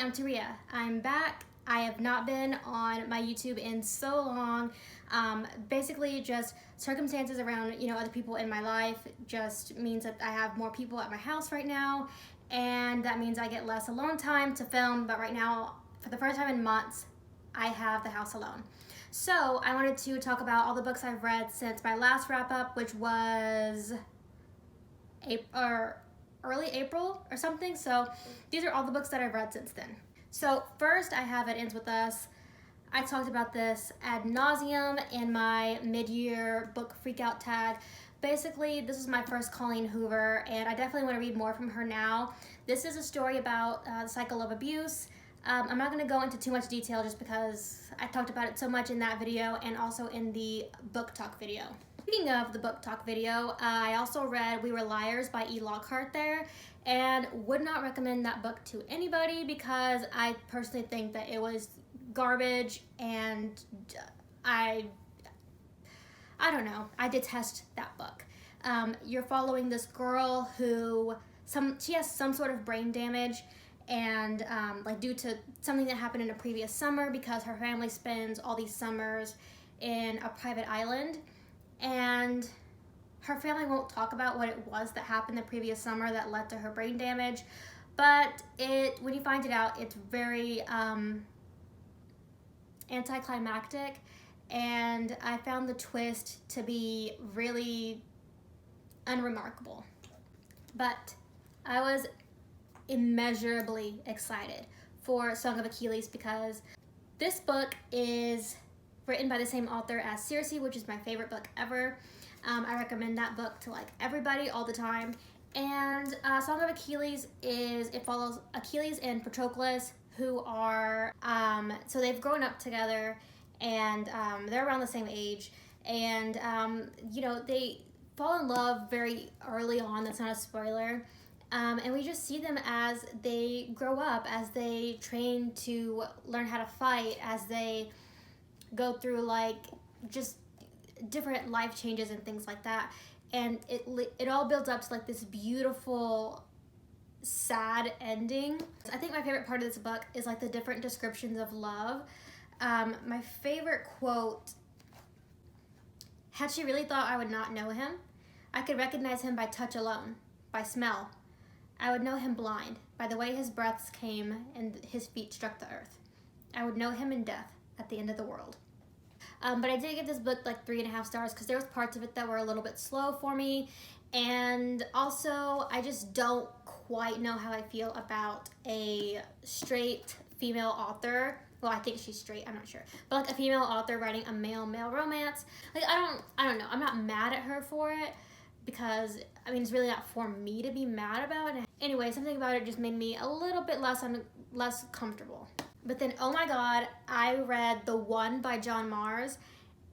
I'm Taria. I'm back. I have not been on my YouTube in so long. Basically just circumstances around, other people in my life just means that I have more people at my house right now, and that means I get less alone time to film. But right now, for the first time in months, I have the house alone. So I wanted to talk about all the books I've read since my last wrap up, which was early April or something. So these are all the books that I've read since then. So first I have It Ends With Us. I talked about this ad nauseum in my mid-year book freakout tag. Basically, this is my first Colleen Hoover, and I definitely want to read more from her now. This is a story about the cycle of abuse. I'm not going to go into too much detail just because I talked about it so much in that video and also in the book talk video. Speaking of the book talk video, I also read We Were Liars by E. Lockhart there, and would not recommend that book to anybody because I personally think that it was garbage, and I don't know, I detest that book. You're following this girl who, she has some sort of brain damage, and due to something that happened in a previous summer, because her family spends all these summers in a private island, and her family won't talk about what it was that happened the previous summer that led to her brain damage. But when you find it out, it's very anticlimactic, and I found the twist to be really unremarkable. But I was immeasurably excited for Song of Achilles because this book is written by the same author as Circe, which is my favorite book ever. I recommend that book to everybody all the time. And Song of Achilles it follows Achilles and Patroclus, who are, so they've grown up together, and they're around the same age, and they fall in love very early on. That's not a spoiler. And we just see them as they grow up, as they train to learn how to fight, as they go through just different life changes and things like that. And it all builds up to this beautiful, sad ending. I think my favorite part of this book is the different descriptions of love. My favorite quote: "Had she really thought I would not know him? I could recognize him by touch alone, by smell. I would know him blind, by the way his breaths came and his feet struck the earth. I would know him in death, at the end of the world." But I did give this book 3.5 stars because there was parts of it that were a little bit slow for me, and also I just don't quite know how I feel about a straight female author. Well, I think she's straight, I'm not sure, but a female author writing a male romance. I don't know. I'm not mad at her for it because it's really not for me to be mad about it. Anyway, something about it just made me a little bit less comfortable. But then, oh my god, I read The One by John Mars,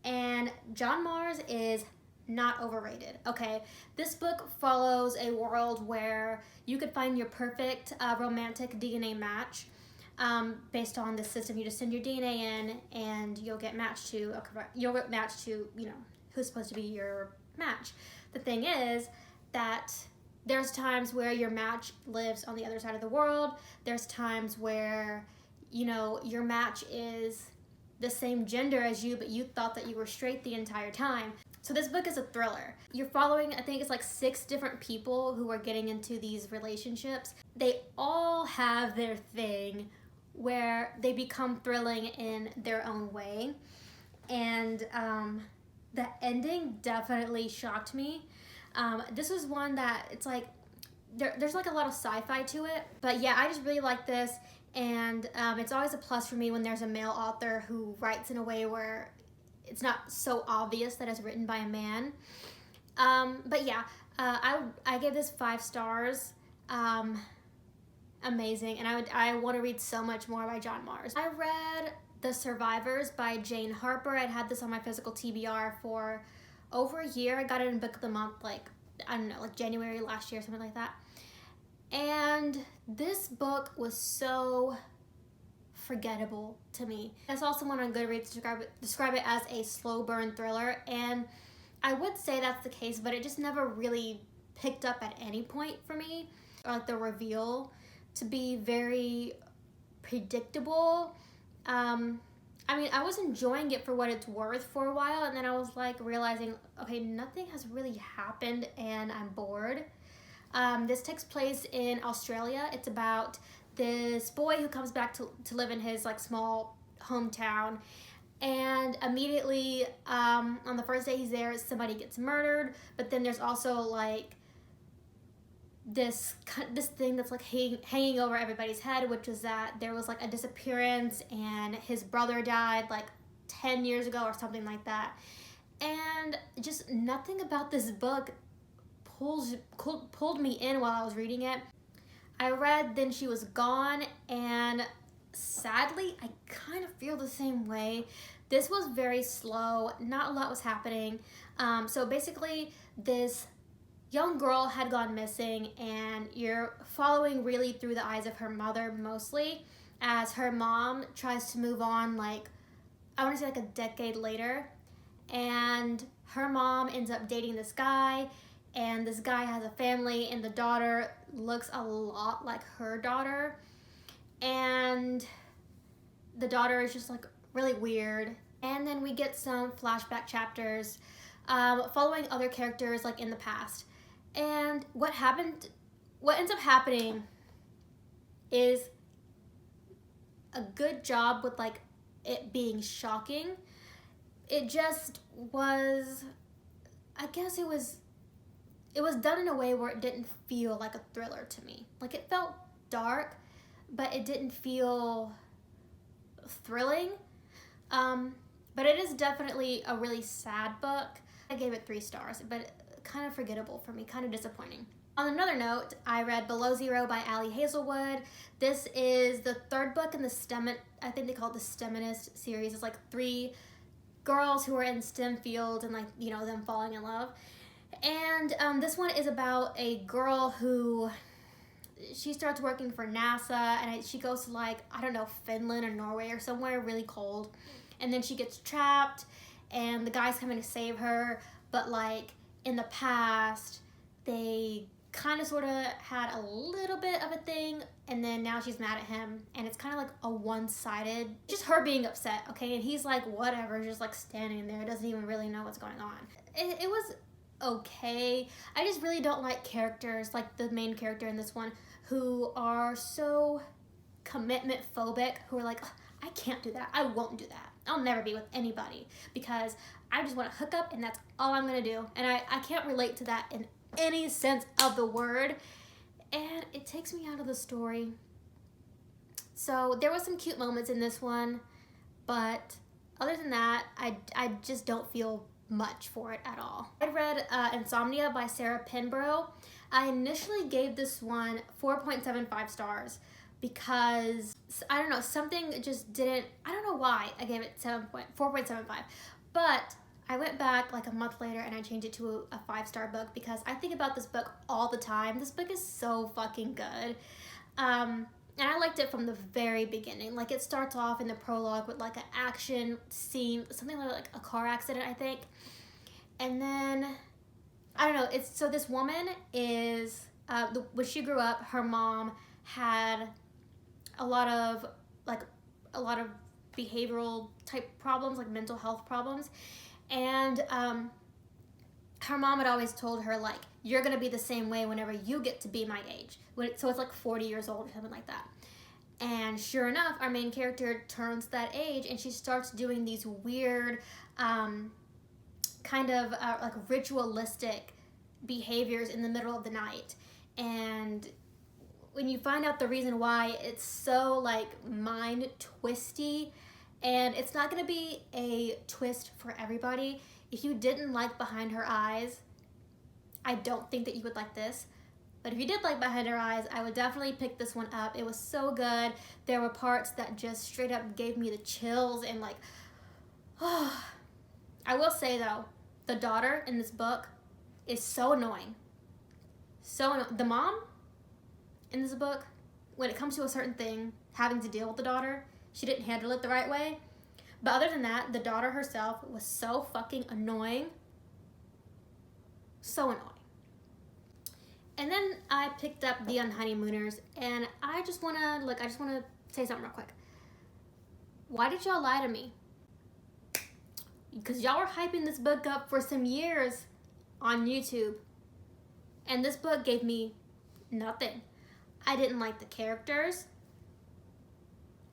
and John Mars is not overrated, okay? This book follows a world where you could find your perfect romantic DNA match based on this system. You just send your DNA in, and you'll get matched to who's supposed to be your match. The thing is that there's times where your match lives on the other side of the world. There's times where your match is the same gender as you, but you thought that you were straight the entire time. So this book is a thriller. You're following, I think it's 6 different people who are getting into these relationships. They all have their thing where they become thrilling in their own way. And the ending definitely shocked me. This is one that it's there's a lot of sci-fi to it. But yeah, I just really like this. And it's always a plus for me when there's a male author who writes in a way where it's not so obvious that it's written by a man. But yeah, I gave this 5 stars. Amazing, and I want to read so much more by John Mars. I read The Survivors by Jane Harper. I'd had this on my physical TBR for over a year. I got it in Book of the Month, January last year, something like that. And this book was so forgettable to me. I saw someone on Goodreads describe it as a slow burn thriller, and I would say that's the case, but it just never really picked up at any point for me, or the reveal to be very predictable. I mean, I was enjoying it for what it's worth for a while, and then I was like realizing, okay, nothing has really happened and I'm bored. This takes place in Australia. It's about this boy who comes back to live in his like small hometown, and immediately on the first day he's there, somebody gets murdered, but then there's also like this thing that's like hanging over everybody's head, which is that there was like a disappearance and his brother died like 10 years ago or something like that. And just nothing about this book pulled me in while I was reading it. I read Then She Was Gone, and sadly I kind of feel the same way. This was very slow, not a lot was happening. So basically this young girl had gone missing, and you're following really through the eyes of her mother mostly, as her mom tries to move on, like I want to say like a decade later, and her mom ends up dating this guy, and this guy has a family, and the daughter looks a lot like her daughter, and the daughter is just like really weird. And then we get some flashback chapters following other characters like in the past. And what ends up happening is a good job with like it being shocking. It just was, I guess it was done in a way where it didn't feel like a thriller to me. Like it felt dark, but it didn't feel thrilling. But it is definitely a really sad book. I gave it 3 stars, but kind of forgettable for me, kind of disappointing. On another note, I read Below Zero by Ali Hazelwood. This is the 3rd book in the I think they call it the STEMinist series. It's like 3 girls who are in STEM fields and like, you know, them falling in love. And this one is about a girl who, she starts working for NASA, and she goes to like, I don't know, Finland or Norway or somewhere really cold. And then she gets trapped, and the guy's coming to save her, but like in the past, they kind of sort of had a little bit of a thing, and then now she's mad at him, and it's kind of like a one-sided, just her being upset, okay? And he's like, whatever, just like standing there, doesn't even really know what's going on. It was okay. I just really don't like characters, like the main character in this one, who are so commitment phobic, who are like, I can't do that, I won't do that, I'll never be with anybody because I just want to hook up and that's all I'm gonna do. And I can't relate to that in any sense of the word, and it takes me out of the story. So there was some cute moments in this one, but other than that, I just don't feel much for it at all. I read Insomnia by Sarah Pinborough. I initially gave this one 4.75 stars because, I don't know, something just didn't, I don't know why I gave it 4.75, but I went back like a month later and I changed it to a 5-star book because I think about this book all the time. This book is so fucking good. And I liked it from the very beginning. Like it starts off in the prologue with like an action scene, something like a car accident, I think. And then, I don't know, so this woman is, when she grew up, her mom had a lot of behavioral type problems, like mental health problems. And her mom had always told her, like, you're gonna be the same way whenever you get to be my age. So it's like 40 years old or something like that. And sure enough, our main character turns that age and she starts doing these weird kind of like ritualistic behaviors in the middle of the night. And when you find out the reason why, it's so like mind twisty, and it's not gonna be a twist for everybody. If you didn't like Behind Her Eyes, I don't think that you would like this. But if you did like Behind Her Eyes, I would definitely pick this one up. It was so good. There were parts that just straight up gave me the chills and like, oh. I will say though, the daughter in this book is so annoying. The mom in this book, when it comes to a certain thing, having to deal with the daughter, she didn't handle it the right way. But other than that, the daughter herself was so fucking annoying. So annoying. And then I picked up the Young Honeymooners, and I just wanna say something real quick. Why did y'all lie to me? Because y'all were hyping this book up for some years on YouTube. And this book gave me nothing. I didn't like the characters.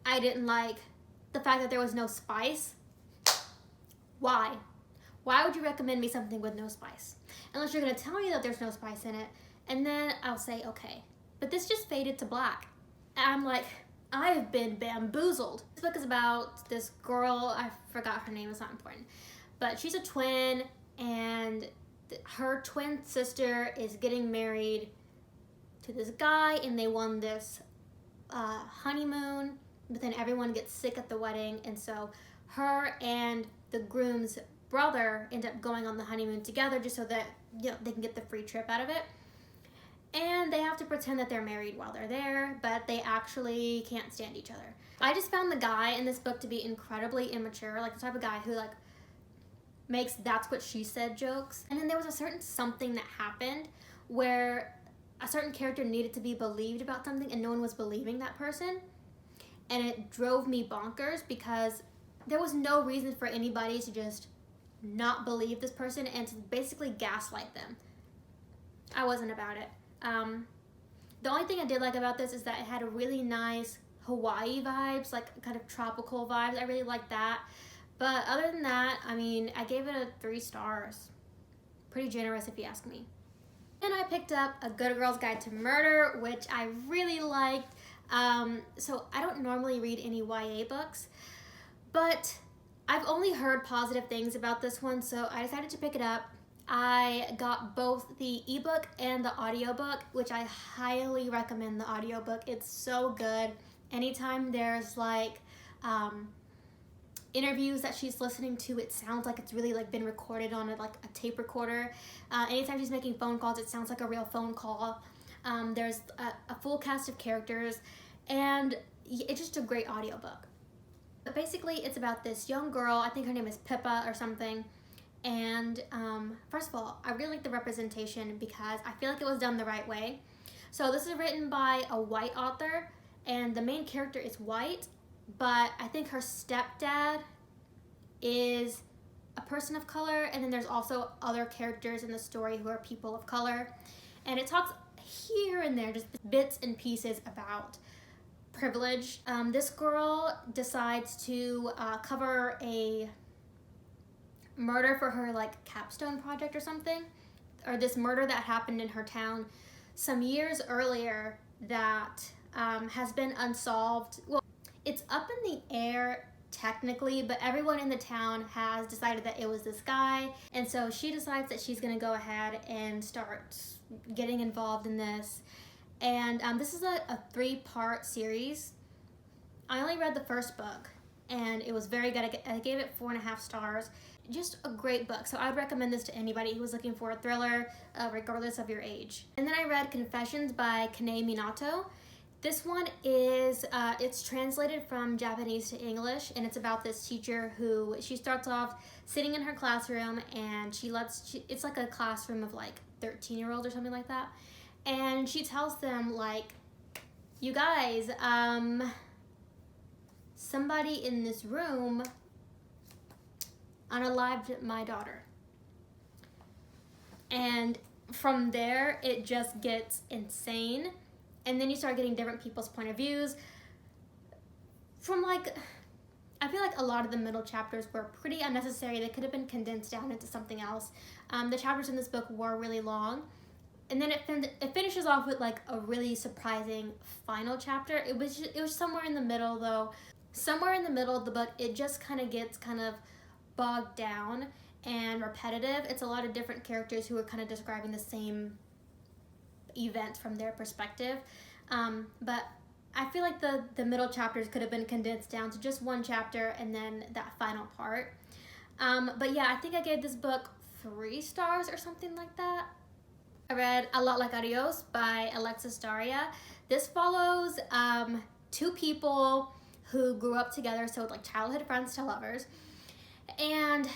I didn't like the fact that there was no spice. Why? Why would you recommend me something with no spice? Unless you're going to tell me that there's no spice in it, and then I'll say, okay. But this just faded to black. And I'm like, I've been bamboozled. This book is about this girl, I forgot her name, it's not important. But she's a twin, and her twin sister is getting married to this guy, and they won this honeymoon, but then everyone gets sick at the wedding, and so her and the groom's brother end up going on the honeymoon together just so that, you know, they can get the free trip out of it. And they have to pretend that they're married while they're there, but they actually can't stand each other. I just found the guy in this book to be incredibly immature, like the type of guy who like makes "that's what she said" jokes. And then there was a certain something that happened where a certain character needed to be believed about something and no one was believing that person. And it drove me bonkers because there was no reason for anybody to just not believe this person and to basically gaslight them. I wasn't about it. The only thing I did like about this is that it had a really nice Hawaii vibes, like kind of tropical vibes. I really liked that. But other than that, I mean, I gave it 3 stars. Pretty generous if you ask me. And I picked up A Good Girl's Guide to Murder, which I really liked. So I don't normally read any YA books, but I've only heard positive things about this one, so I decided to pick it up. I got both the ebook and the audiobook, which I highly recommend the audiobook. It's so good. Anytime there's like interviews that she's listening to, it sounds like it's really like been recorded on a tape recorder. Anytime she's making phone calls, it sounds like a real phone call. There's a full cast of characters, and it's just a great audiobook. But basically, it's about this young girl, I think her name is Pippa or something, and first of all, I really like the representation because I feel like it was done the right way. So this is written by a white author, and the main character is white, but I think her stepdad is a person of color, and then there's also other characters in the story who are people of color. And it talks here and there, just bits and pieces about privilege. This girl decides to cover a murder for her like capstone project or something, or this murder that happened in her town some years earlier that has been unsolved. Well, it's up in the air technically, but everyone in the town has decided that it was this guy, and so she decides that she's gonna go ahead and start getting involved in this. And this is a 3-part series. I only read the first book, and it was very good. I gave it 4.5 stars. Just a great book. So I would recommend this to anybody who was looking for a thriller, regardless of your age. And then I read Confessions by Kanae Minato. This one is, it's translated from Japanese to English, and it's about this teacher who, she starts off sitting in her classroom, and it's like a classroom of like 13-year-olds or something like that. And she tells them like, you guys, somebody in this room unalived my daughter. And from there, it just gets insane. And then you start getting different people's point of views. From like, I feel like a lot of the middle chapters were pretty unnecessary. They could have been condensed down into something else. The chapters in this book were really long. And then it finishes off with like a really surprising final chapter. It was somewhere in the middle though. Somewhere in the middle of the book, it just kind of gets kind of bogged down and repetitive. It's a lot of different characters who are kind of describing the same event from their perspective. But I feel like the middle chapters could have been condensed down to just 1 chapter and then that final part. But yeah, I think I gave this book 3 stars or something like that. I read A Lot Like Arios by Alexis Daria. This follows 2 people who grew up together, so like childhood friends to lovers. And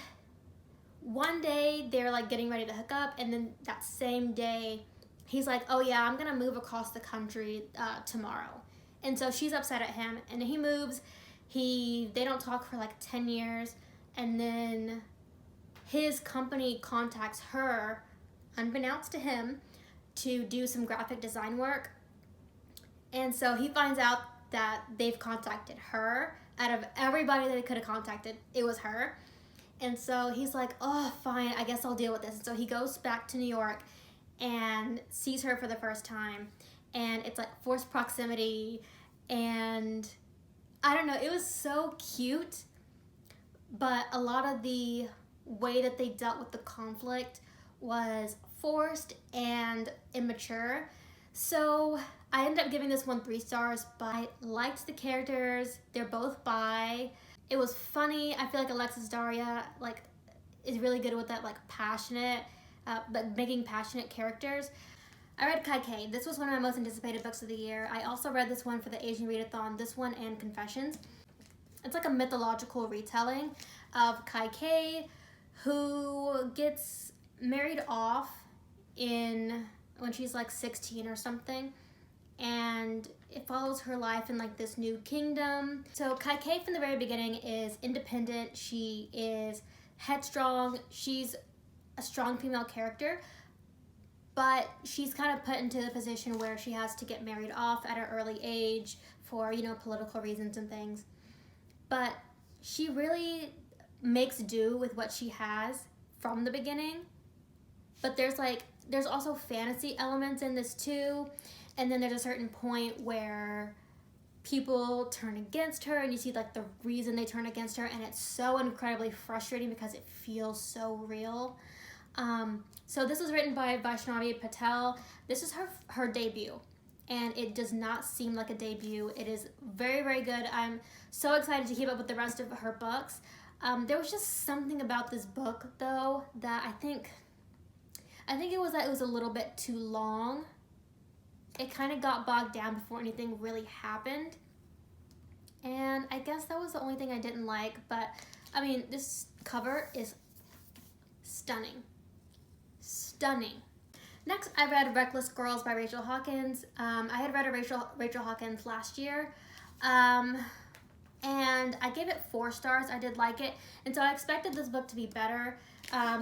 one day they're like getting ready to hook up, and then that same day he's like, oh yeah, I'm gonna move across the country tomorrow. And so she's upset at him, and he moves. They don't talk for like 10 years, and then his company contacts her, unbeknownst to him, to do some graphic design work. And so he finds out that they've contacted her. Out of everybody that they could have contacted, it was her. And so he's like, oh, fine, I guess I'll deal with this. And so he goes back to New York and sees her for the first time. And it's like forced proximity. And I don't know, it was so cute. But a lot of the way that they dealt with the conflict was forced and immature. So I ended up giving this one 3 stars, but I liked the characters. They're both bi. It was funny. I feel like Alexis Daria is really good with that passionate, but making passionate characters. I read Kai K. This was one of my most anticipated books of the year. I also read this one for the Asian Readathon, this one and Confessions. It's like a mythological retelling of Kai K, who gets married off when she's like 16 or something, and it follows her life in like this new kingdom. So Kai K from the very beginning is independent. She is headstrong. She's a strong female character, but she's kind of put into the position where she has to get married off at an early age for, political reasons and things. But she really makes do with what she has from the beginning. But there's also fantasy elements in this too. And then there's a certain point where people turn against her, and you see the reason they turn against her, and it's so incredibly frustrating because it feels so real. So this was written by Vaishnavi Patel. This is her debut, and it does not seem like a debut. It is very, very good. I'm so excited to keep up with the rest of her books. There was just something about this book though that I think it was that it was a little bit too long. It kind of got bogged down before anything really happened. And I guess that was the only thing I didn't like. But, I mean, this cover is stunning. Stunning. Next, I read Reckless Girls by Rachel Hawkins. I had read Rachel Hawkins last year. And I gave it 4 stars. I did like it. And so I expected this book to be better.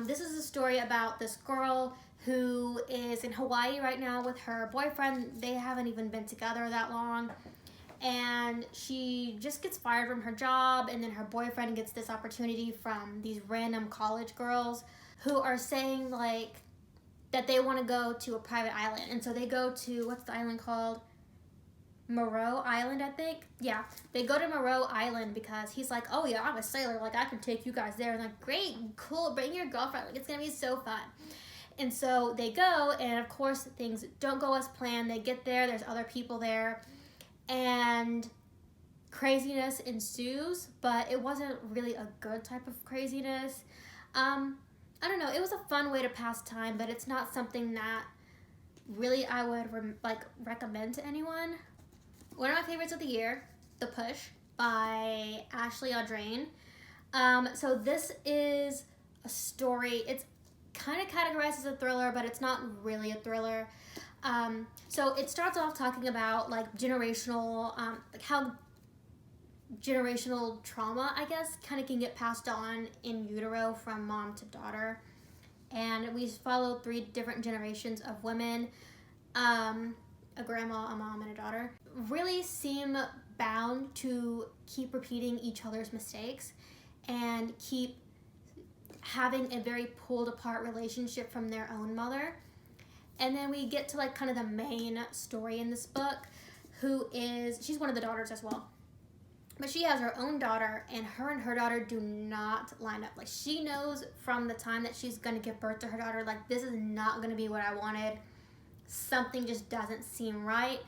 This is a story about this girl who is in Hawaii right now with her boyfriend. They haven't even been together that long. And she just gets fired from her job, and then her boyfriend gets this opportunity from these random college girls who are saying that they want to go to a private island. And so they go to, what's the island called? Moreau Island, I think. Yeah, they go to Moreau Island because he's like, oh yeah, I'm a sailor, I can take you guys there. And great, cool, bring your girlfriend, it's gonna be so fun. And so they go, and of course things don't go as planned. They get there, there's other people there, and craziness ensues, but it wasn't really a good type of craziness. I don't know, it was a fun way to pass time, but it's not something that really I would recommend to anyone. One of my favorites of the year, The Push by Ashley Audrain. So this is a story, it's kind of categorized as a thriller, but it's not really a thriller. So it starts off talking about generational, how generational trauma, I guess, kind of can get passed on in utero from mom to daughter. And we follow 3 different generations of women, a grandma, a mom, and a daughter, really seem bound to keep repeating each other's mistakes and keep having a very pulled apart relationship from their own mother. And then we get to kind of the main story in this book, she's one of the daughters as well. But she has her own daughter, and her daughter do not line up. She knows from the time that she's going to give birth to her daughter, this is not going to be what I wanted. Something just doesn't seem right.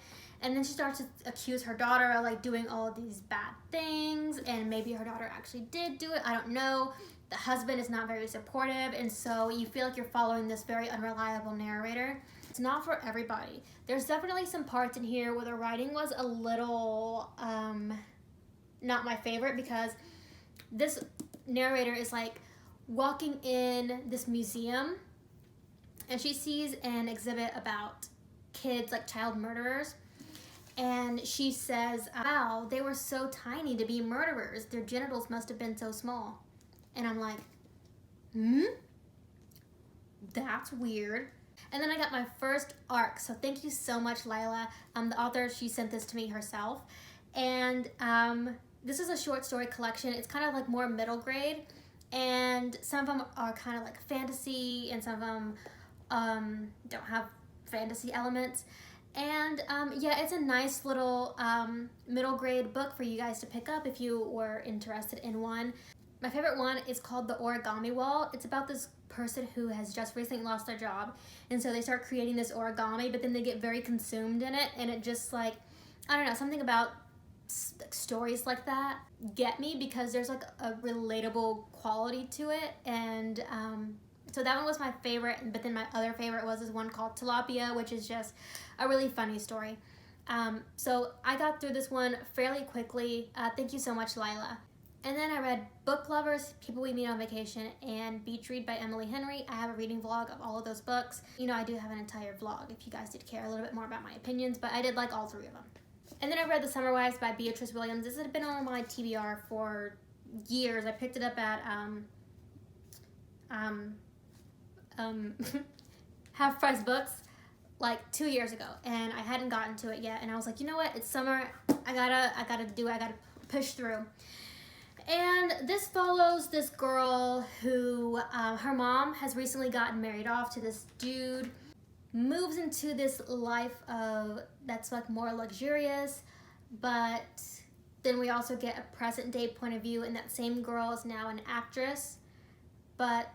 And then she starts to accuse her daughter of doing all of these bad things, and maybe her daughter actually did do it. I don't know. The husband is not very supportive, and so you feel like you're following this very unreliable narrator. It's not for everybody. There's definitely some parts in here where the writing was a little not my favorite, because this narrator is walking in this museum, and she sees an exhibit about kids, child murderers, And she says, wow, they were so tiny to be murderers. Their genitals must have been so small. And I'm like, that's weird. And then I got my first arc. So thank you so much, Lila. The author, she sent this to me herself. And this is a short story collection. It's kind of like more middle grade. And some of them are kind of like fantasy, and some of them don't have fantasy elements. And yeah, it's a nice little middle grade book for you guys to pick up if you were interested in one. My favorite one is called The Origami Wall. It's about this person who has just recently lost their job, and so they start creating this origami, but then they get very consumed in it, and it just like, I don't know, something about stories like that get me because there's like a relatable quality to it. And so that one was my favorite, but then my other favorite was this one called Tilapia, which is just a really funny story. So I got through this one fairly quickly. Thank you so much, Lila. And then I read Book Lovers, People We Meet on Vacation, and Beach Read by Emily Henry. I have a reading vlog of all of those books. You know, I do have an entire vlog if you guys did care a little bit more about my opinions, but I did like all three of them. And then I read The Summerwise by Beatrice Williams. This had been on my TBR for years. I picked it up at Half Price Books like 2 years ago, and I hadn't gotten to it yet. And I was like, you know what? It's summer. I gotta push through. And this follows this girl who, her mom has recently gotten married off to this dude, moves into this life that's like more luxurious, but then we also get a present day point of view, and that same girl is now an actress, but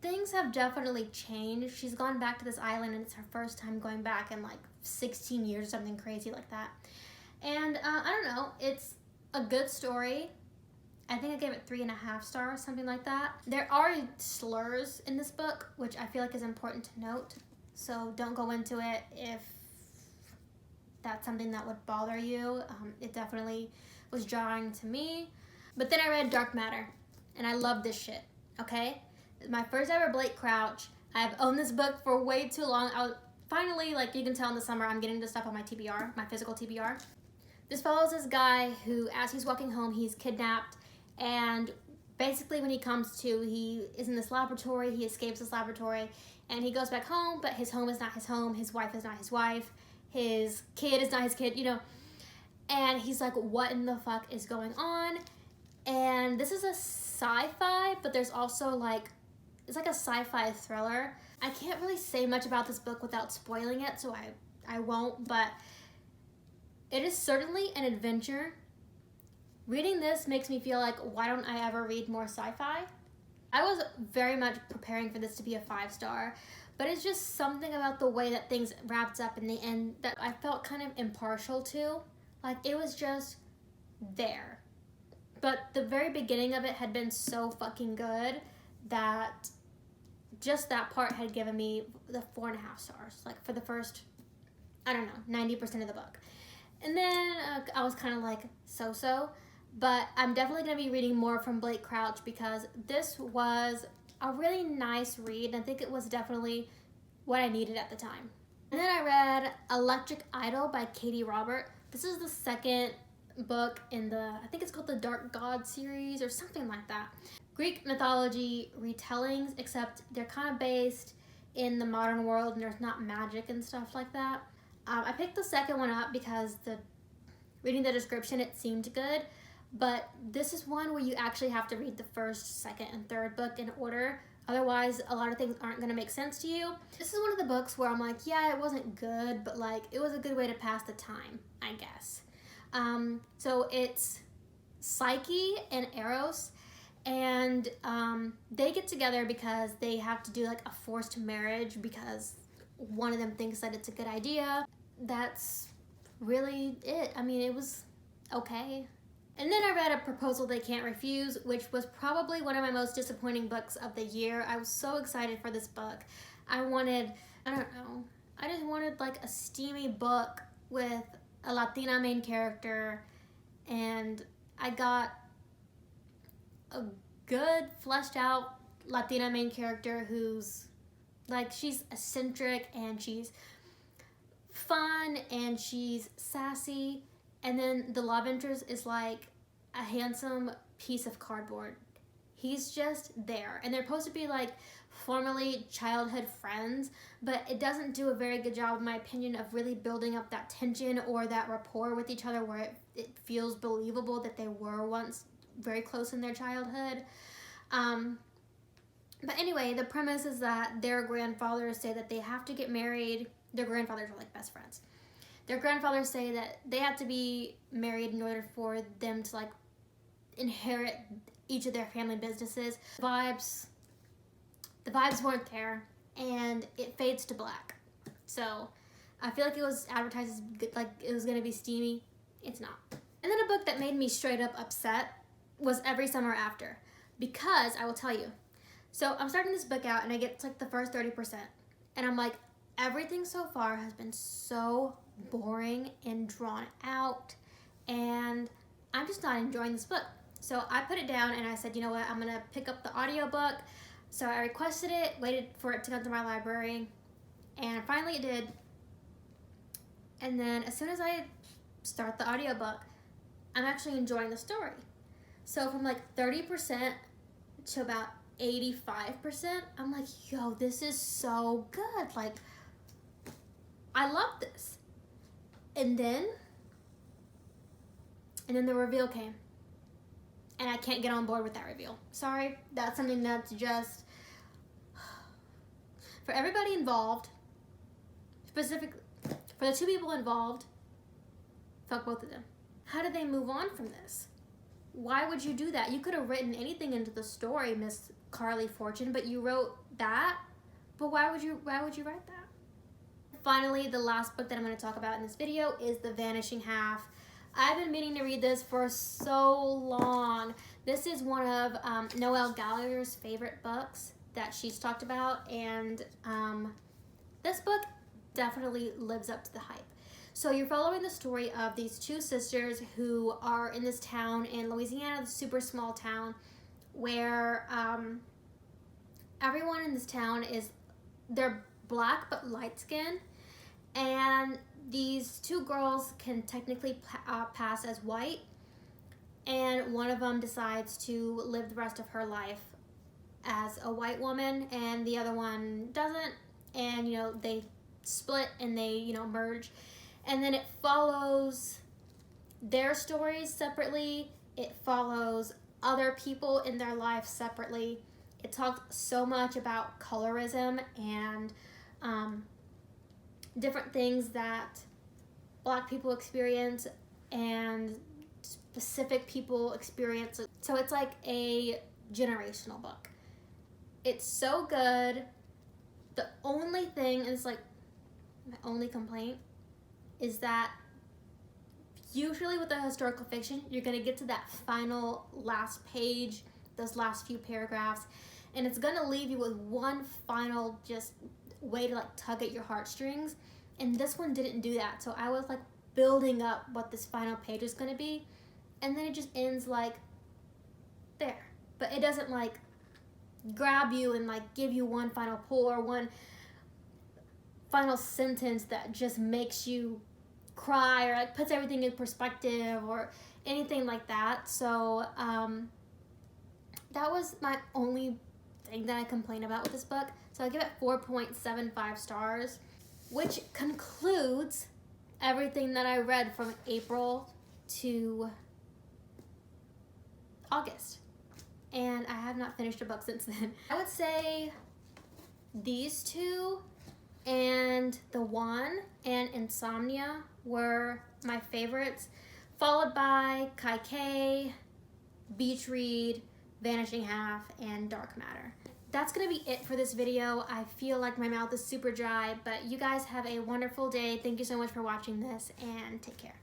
things have definitely changed. She's gone back to this island, and it's her first time going back in like 16 years, something crazy like that. And I don't know, it's a good story. I think I gave it 3.5 stars, something like that. There are slurs in this book, which I feel like is important to note. So don't go into it if that's something that would bother you. It definitely was jarring to me. But then I read Dark Matter, and I love this shit, okay? My first ever Blake Crouch. I've owned this book for way too long. Finally, like you can tell in the summer, I'm getting this stuff on my TBR, my physical TBR. This follows this guy who, as he's walking home, he's kidnapped. And basically when he comes to, he is in this laboratory, he escapes this laboratory, and he goes back home, but his home is not his home, his wife is not his wife, his kid is not his kid, you know. And he's like, what in the fuck is going on? And this is a sci-fi, but there's also like, it's like a sci-fi thriller. I can't really say much about this book without spoiling it, so I won't, but it is certainly an adventure. Reading this makes me feel like, why don't I ever read more sci-fi? I was very much preparing for this to be a 5-star, but it's just something about the way that things wrapped up in the end that I felt kind of impartial to. Like, it was just there. But the very beginning of it had been so fucking good that just that part had given me the 4.5 stars, like for the first, I don't know, 90% of the book. And then I was kind of like, so-so. But I'm definitely going to be reading more from Blake Crouch because this was a really nice read. And I think it was definitely what I needed at the time. And then I read Electric Idol by Katie Robert. This is the second book in the, I think it's called the Dark God series or something like that. Greek mythology retellings, except they're kind of based in the modern world and there's not magic and stuff like that. I picked the second one up because reading the description, it seemed good. But this is one where you actually have to read the first, second, and third book in order. Otherwise, a lot of things aren't going to make sense to you. This is one of the books where I'm like, yeah, it wasn't good, but like, it was a good way to pass the time, I guess. So it's Psyche and Arios, and they get together because they have to do like a forced marriage because one of them thinks that it's a good idea. That's really it. I mean, it was okay. And then I read A Proposal They Can't Refuse, which was probably one of my most disappointing books of the year. I was so excited for this book. I just wanted like a steamy book with a Latina main character, and I got a good fleshed out Latina main character who's like, she's eccentric and she's fun and she's sassy, and then the love interest is like a handsome piece of cardboard. He's just there, and they're supposed to be like formerly childhood friends, but it doesn't do a very good job, in my opinion, of really building up that tension or that rapport with each other where it feels believable that they were once very close in their childhood. But anyway, the premise is that their grandfathers say that they have to get married. Their grandfathers are like best friends. Their grandfathers say that they have to be married in order for them to like inherit each of their family businesses. The vibes weren't there, and it fades to black. So I feel like it was advertised as like it was gonna be steamy. It's not. And then a book that made me straight up upset was Every Summer After, because I will tell you. So I'm starting this book out and I get to like the first 30%, and I'm like, everything so far has been so boring and drawn out, and I'm just not enjoying this book. So I put it down and I said, you know what, I'm gonna pick up the audiobook. So I requested it, waited for it to come to my library, and finally it did. And then as soon as I start the audiobook, I'm actually enjoying the story. So from like 30% to about 85%, I'm like, yo, this is so good. Like, I love this. And then the reveal came. And I can't get on board with that reveal. Sorry, that's something that's just, for everybody involved, specifically, for the two people involved, fuck both of them. How did they move on from this? Why would you do that? You could have written anything into the story, Miss Carly Fortune, but you wrote that? But why would you write that? Finally, the last book that I'm going to talk about in this video is The Vanishing Half. I've been meaning to read this for so long. This is one of Noelle Gallagher's favorite books that she's talked about, and this book definitely lives up to the hype. So you're following the story of these two sisters who are in this town in Louisiana, the super small town, where everyone in this town they're black but light skinned, and these two girls can technically pass as white, and one of them decides to live the rest of her life as a white woman, and the other one doesn't, and they split and they merge. And then it follows their stories separately. It follows other people in their life separately. It talks so much about colorism and different things that black people experience and specific people experience. So it's like a generational book. It's so good. The only thing, and it's like my only complaint, is that usually with a historical fiction, you're gonna get to that final last page, those last few paragraphs, and it's gonna leave you with one final just way to like tug at your heartstrings. And this one didn't do that. So I was like building up what this final page is gonna be, and then it just ends like there. But it doesn't like grab you and like give you one final pull or one final sentence that just makes you cry or like puts everything in perspective or anything like that. So that was my only thing that I complain about with this book. So I give it 4.75 stars, which concludes everything that I read from April to August. And I have not finished a book since then. I would say these two and The One and Insomnia were my favorites, followed by Kai K, Beach Read, Vanishing Half, and Dark Matter. That's gonna be it for this video. I feel like my mouth is super dry, but you guys have a wonderful day. Thank you so much for watching this, and take care.